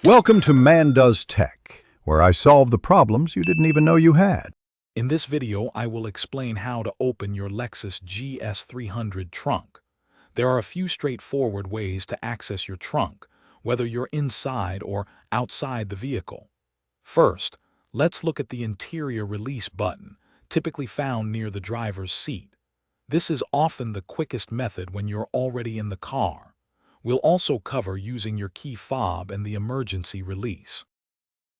Welcome to Man Does Tech, where I solve the problems you didn't even know you had. In this video, I will explain how to open your Lexus GS300 trunk. There are a few straightforward ways to access your trunk, whether you're inside or outside the vehicle. First, let's look at the interior release button, typically found near the driver's seat. This is often the quickest method when you're already in the car. We'll also cover using your key fob and the emergency release.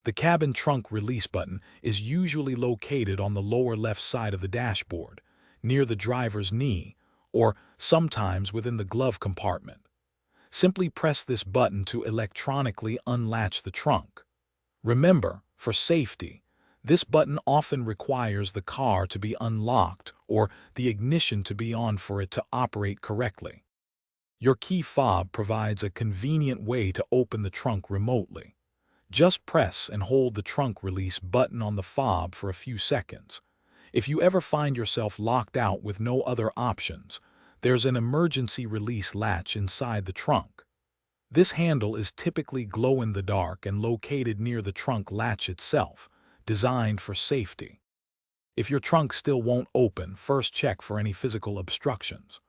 The cabin trunk release button is usually located on the lower left side of the dashboard, near the driver's knee, or sometimes within the glove compartment. Simply press this button to electronically unlatch the trunk. Remember, for safety, this button often requires the car to be unlocked or the ignition to be on for it to operate correctly. Your key fob provides a convenient way to open the trunk remotely. Just press and hold the trunk release button on the fob for a few seconds. If you ever find yourself locked out with no other options, there's an emergency release latch inside the trunk. This handle is typically glow-in-the-dark and located near the trunk latch itself, designed for safety. If your trunk still won't open, first check for any physical obstructions.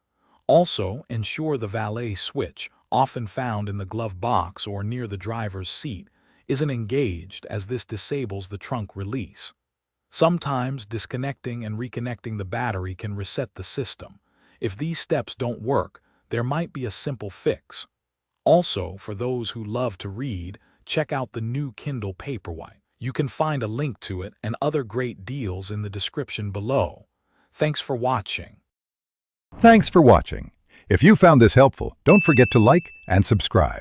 Also, ensure the valet switch, often found in the glove box or near the driver's seat, isn't engaged, as this disables the trunk release. Sometimes disconnecting and reconnecting the battery can reset the system. If these steps don't work, there might be a simple fix. Also, for those who love to read, check out the new Kindle Paperwhite. You can find a link to it and other great deals in the description below. Thanks for watching. Thanks for watching. If you found this helpful, don't forget to like and subscribe.